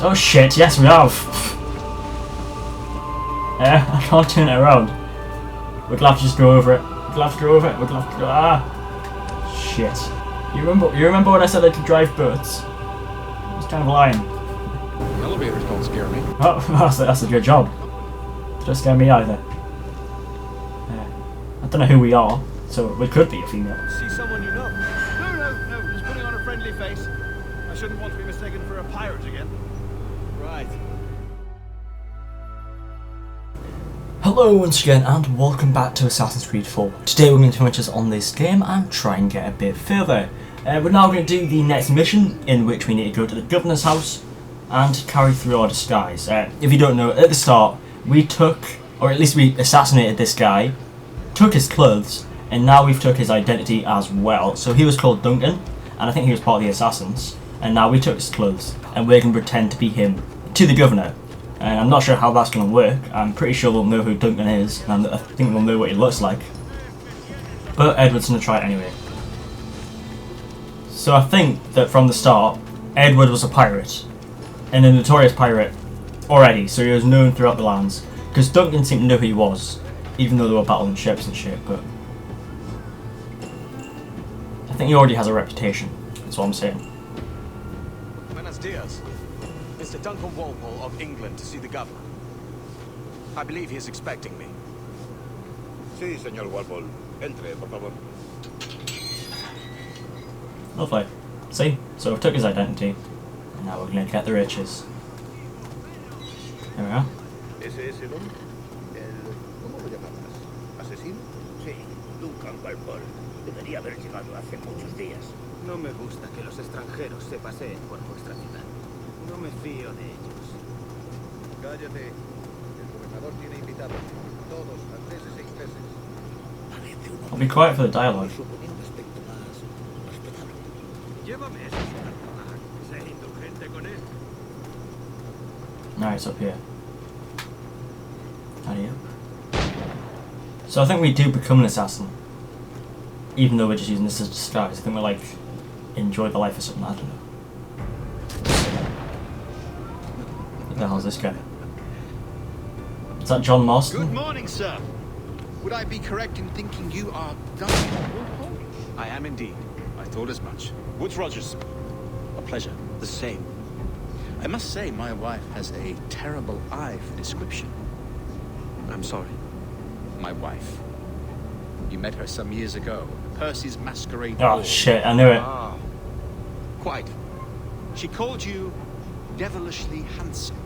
Oh shit, yes we have! Yeah, I can't turn it around. We're gonna have to just go over it. We're gonna have to go over it. We're gonna have to go. Ah! Shit. You remember when I said I could drive boats? I was kind of lying. Elevators don't scare me. Oh, that's a good job. Don't scare me either. I don't know who we are, so we could be a female. See someone you know? No, just putting on a friendly face. I shouldn't want to be mistaken for a pirate again. Right. Hello once again and welcome back to Assassin's Creed 4. Today we're going to finish us on this game and try and get a bit further. We're now going to do the next mission in which we need to go to the governor's house and carry through our disguise. If you don't know, at the start we took, or at least we assassinated this guy, took his clothes, and now we've took his identity as well. So he was called Duncan and I think he was part of the assassins, and now we took his clothes and we're going to pretend to be him to the governor. And I'm not sure how that's going to work. I'm pretty sure we'll know who Duncan is, and I think we'll know what he looks like. But Edward's going to try it anyway. So I think that from the start, Edward was a pirate, and a notorious pirate already, so he was known throughout the lands. Because Duncan seemed to know who he was, even though they were battling ships and shit, but I think he already has a reputation, that's what I'm saying. Buenos dias. Mr. Duncan Walpole of England to see the governor. I believe he is expecting me. Sí, señor Walpole. Entre, por favor. Lovely. See? So we took his identity, and now we're going to get the riches. There we are. ¿Ese es el hombre? ¿Cómo lo llamabas? ¿Asesino? Sí, Duncan Walpole. Debería haber llegado hace muchos días. No me gusta que los extranjeros se paseen por vuestra ciudad. No me fío de ellos. Cállate. El gobernador tiene invitados. Todos, franceses e ingleses. I'll be quiet for the dialogue. Llévame eso, sé indulgente con él. No, it's up here. Hurry up. So I think we do become an assassin, even though we're just using this as a disguise. I think we're like enjoy the life or something. I don't know. What the hell is this guy? Is that John Marston? Good morning, sir. Would I be correct in thinking you are Duncan Walpole? I am indeed. I thought as much. Woods Rogers. A pleasure. The same. I must say my wife has a terrible eye for description. I'm sorry. My wife. You met her some years ago. Percy's Masquerade Oh Ball. shit, I knew it. Ah, quite. She called you devilishly handsome.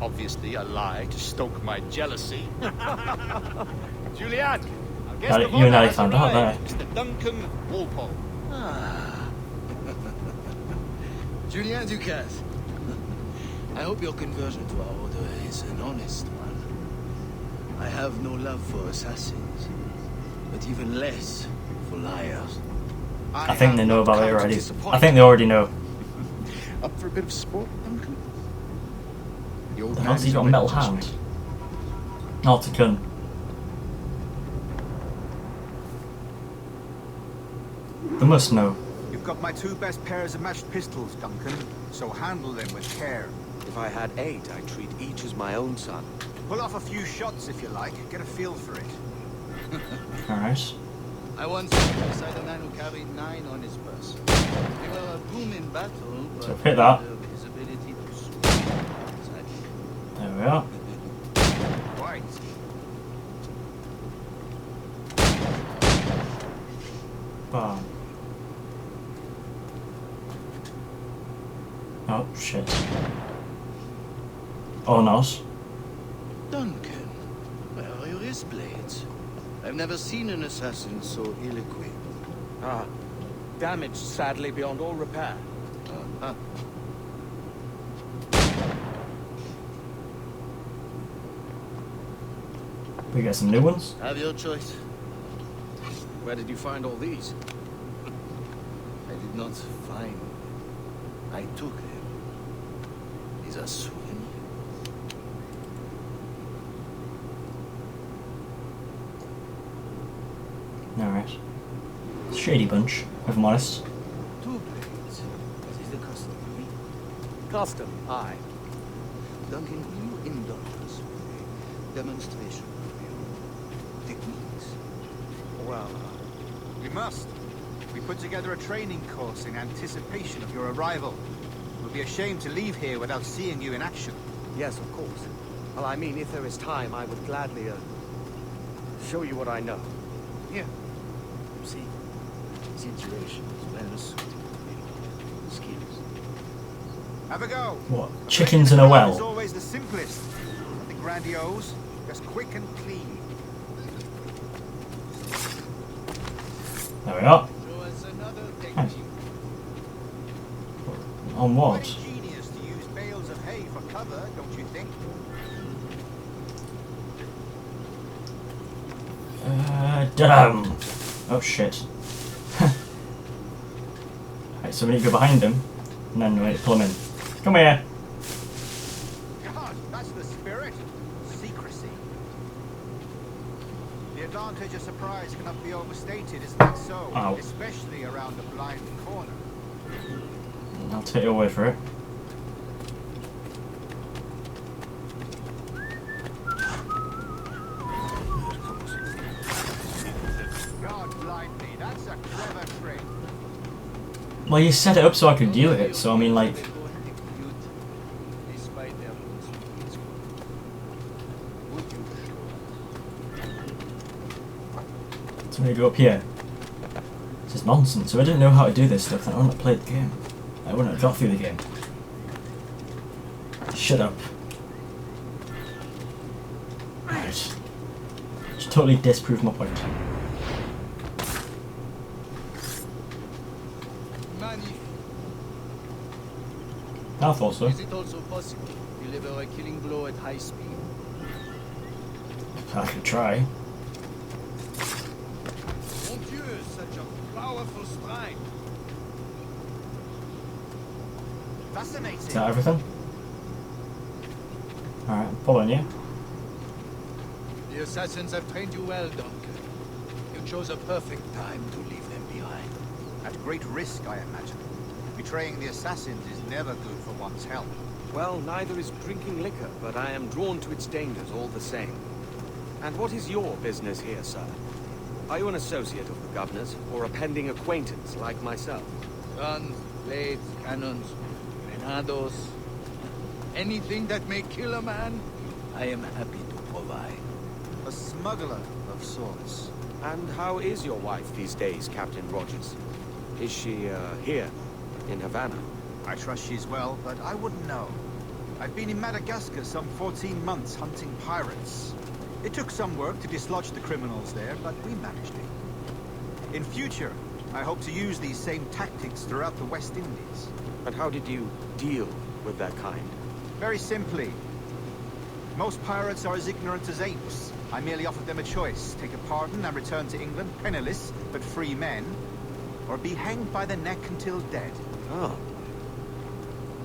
Obviously a lie to stoke my jealousy. Julian, I'll guess Got the it, you and I has found out there. arrived. Mr. Duncan Walpole. Ah. Julien Ducasse. I hope your conversion to our order is an honest one. I have no love for assassins, but even less for liars. I think they know about it already. Disappointed. I think they already know. Up for a bit of sport, Duncan? The old The man hell's he is got a ready metal to hand? swing. Not a gun. They must know. You've got my two best pairs of matched pistols, Duncan, so handle them with care. If I had 8, I'd treat each as my own son. Pull off a few shots if you like, get a feel for it. Alright. I once sat beside a man who carried 9 on his purse. They were a boom in battle, but So hit that. his ability to swing. There we are. Right. Bam. Oh shit. Or not. Duncan, where are your wrist blades? I've never seen an assassin so ill-equipped. Ah, damaged sadly beyond all repair. Uh-huh. We get some new ones. Have your choice. Where did you find all these? I did not find. I took them. These are souvenirs. Alright. Shady bunch, if I'm honest. 2 blades. This is the customary. Custom, aye. Duncan, will you indulge us with a demonstration of your techniques? Well, We must. We put together a training course in anticipation of your arrival. It would be a shame to leave here without seeing you in action. yes, of course. Well, I mean, if there is time, I would gladly, show you what I know. Here. See, situation is well suited to your skills. Have a go. What? Chickens in a well? It's always the simplest. Nothing grandiose, just quick and clean. There we are. Show us another Nice. technique. On what? Quite ingenious to use bales of hay for cover, don't you think? Da-dum! Oh shit. Right, so we need to go behind him, and then we need to pull him in. Come here! God, that's the spirit. Secrecy. The advantage of surprise cannot be overstated, isn't that so? Ow. Especially around a blind corner. I'll take your word for it. God blind me, that's a clever trick. Well, you set it up so I could do it, so I mean, like... Despite their misdeeds, would you show us? So we need to go up here. This is nonsense. If I didn't know how to do this stuff, then I wouldn't have played the game. I wouldn't have got through the game. Shut up. Right. Just totally disprove my point. Magnifique. I thought so. Is it also possible to deliver a killing blow at high speed? I could try. Mon Dieu, such a powerful strike. Fascinating. Is that everything? Alright, I'm following you. The assassins have trained you well, Duncan. You chose a perfect time to leave them behind. At great risk, I imagine. Betraying the assassins is never good for one's health. Well, neither is drinking liquor, but I am drawn to its dangers all the same. And what is your business here, sir? Are you an associate of the governor's, or a pending acquaintance like myself? Guns, blades, cannons, grenados. Anything that may kill a man, I am happy to provide. A smuggler of sorts. And how is your wife these days, Captain Rogers? Is she, here, in Havana? I trust she's well, but I wouldn't know. I've been in Madagascar some 14 months hunting pirates. It took some work to dislodge the criminals there, but we managed it. In future, I hope to use these same tactics throughout the West Indies. And how did you deal with that kind? Very simply. Most pirates are as ignorant as apes. I merely offered them a choice. Take a pardon and return to England, penniless, but free men, or be hanged by the neck until dead. Oh.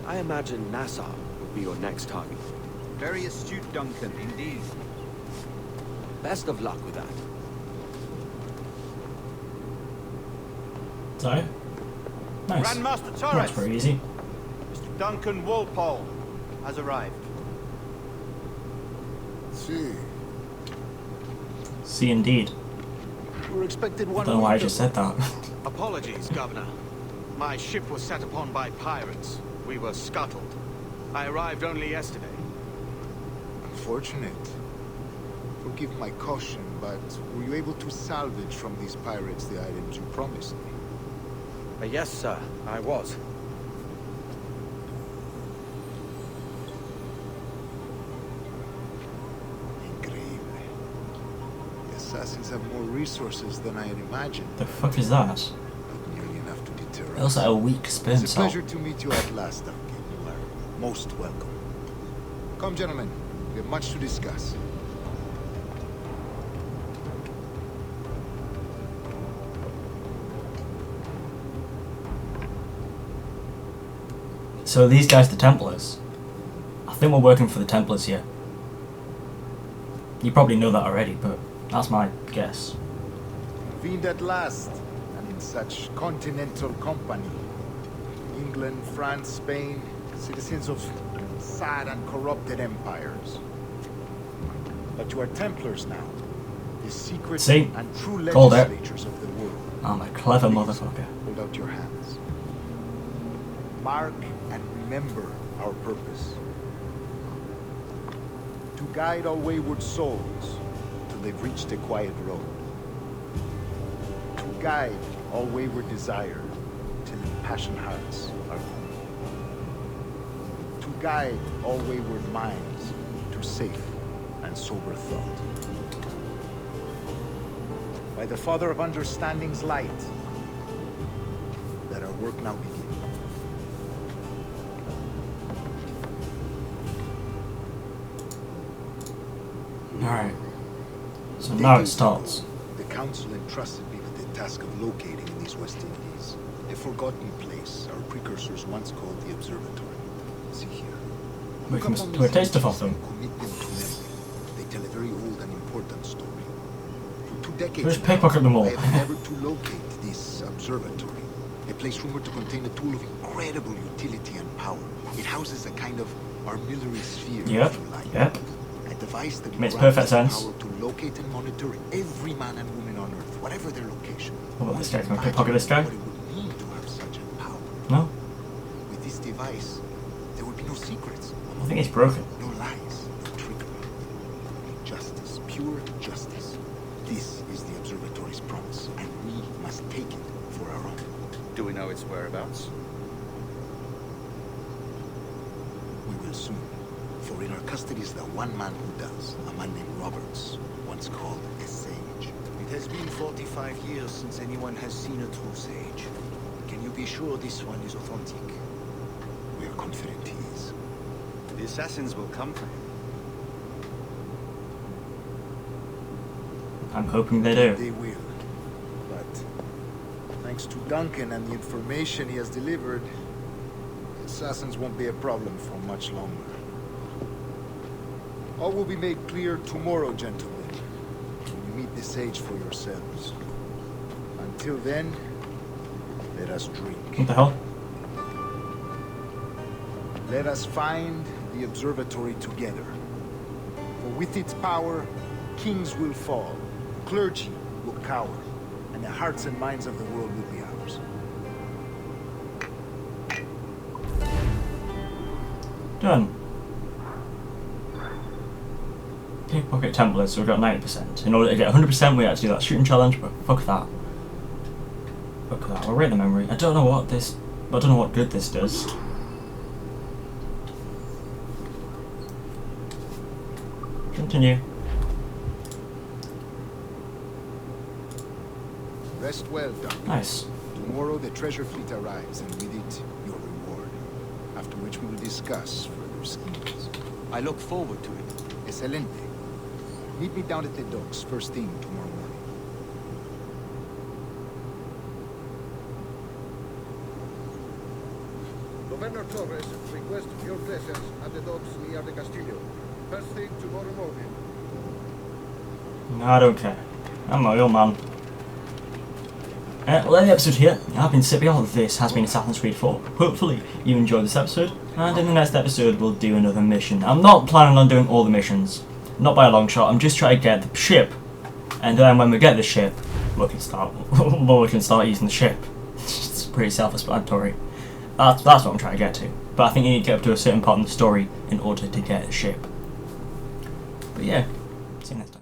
I imagine Nassau would be your next target. Very astute, Duncan, indeed. Best of luck with that. So, nice. Grandmaster That's Torres, pretty easy. Mr. Duncan Walpole has arrived. See, See, indeed. we're expected I one don't know why I week just ago. said that. Apologies, Governor. My ship was set upon by pirates. We were scuttled. I arrived only yesterday. Unfortunate. Forgive my caution, but were you able to salvage from these pirates the items you promised me? Yes, sir, I was. Increíble. The assassins have more resources than I had imagined. The fuck is that? Not nearly enough to deter It looks us. like a weak sperm It's a cell. pleasure to meet you at last, Duncan. You are most welcome. Come, gentlemen. We have much to discuss. So are these guys the Templars? I think we're working for the Templars here. You probably know that already, but that's my guess. Convened at last, and in such continental company. England, France, Spain, citizens of sad and corrupted empires. But you are Templars now, the secret See? and true Called it. legislators of the world. I'm a clever Please, motherfucker. hold out your hands. Mark and remember our purpose. To guide all wayward souls till they've reached a quiet road. To guide all wayward desire till impassioned hearts are home. To guide all wayward minds to safe and sober thought. By the Father of Understanding's light, let our work now begin. Alright. So now it starts. The Council entrusted me with the task of locating in these West Indies a forgotten place our precursors once called the Observatory. See here. We can do a taste of them. Commit them to memory. They tell a very old and important story. For 2 decades Let's now, pickpocket them all. I have endeavored to locate this observatory, a place rumored to contain a tool of incredible utility and power. It houses a kind of armillary sphere, Yep, if you like. yep. A device that Makes grants perfect the sense. power to locate and monitor every man and woman on Earth, whatever their location. What about this guy? Can we Imagine pickpocket this guy? what it would mean to have such a power. No? With this device, there would be no secrets, I think it's broken. no lies, no trickery. Justice, pure justice. This is the observatory's promise, and we must take it for our own. Do we know its whereabouts? We will soon. For in our custody is the one man who does, a man named Roberts, once called a sage. It has been 45 years since anyone has seen a true sage. Can you be sure this one is authentic? We are confident he is. The assassins will come for him. I'm hoping they do. They will. But thanks to Duncan and the information he has delivered, the assassins won't be a problem for much longer. All will be made clear tomorrow, gentlemen, when you meet the sage for yourselves. Until then, let us drink. What the hell? Let us find the observatory together. For with its power, kings will fall, clergy will cower, and the hearts and minds of the world will be ours. Done. Pickpocket Templars, so we've got 90%. In order to get 100%, we have to do that shooting challenge, but fuck that. Fuck that. We'll rate the memory. I don't know what good this does. Continue. Rest well, Duncan. Nice. Tomorrow the treasure fleet arrives, and with it, your reward. After which we will discuss further schemes. I look forward to it. Excelente. Meet me down at the docks first thing tomorrow morning. Governor Torres requests your presence at the docks near the Castillo. First thing tomorrow morning. No, I don't care. I'm my old man. Well, end the episode here. I've been Ciparian. This has been Assassin's Creed 4. Hopefully you enjoyed this episode, and in the next episode we'll do another mission. I'm not planning on doing all the missions, not by a long shot. I'm just trying to get the ship, and then when we get the ship, we can start using the ship. It's pretty self-explanatory. That's what I'm trying to get to. But I think you need to get up to a certain part in the story in order to get a ship. But yeah, see you next time.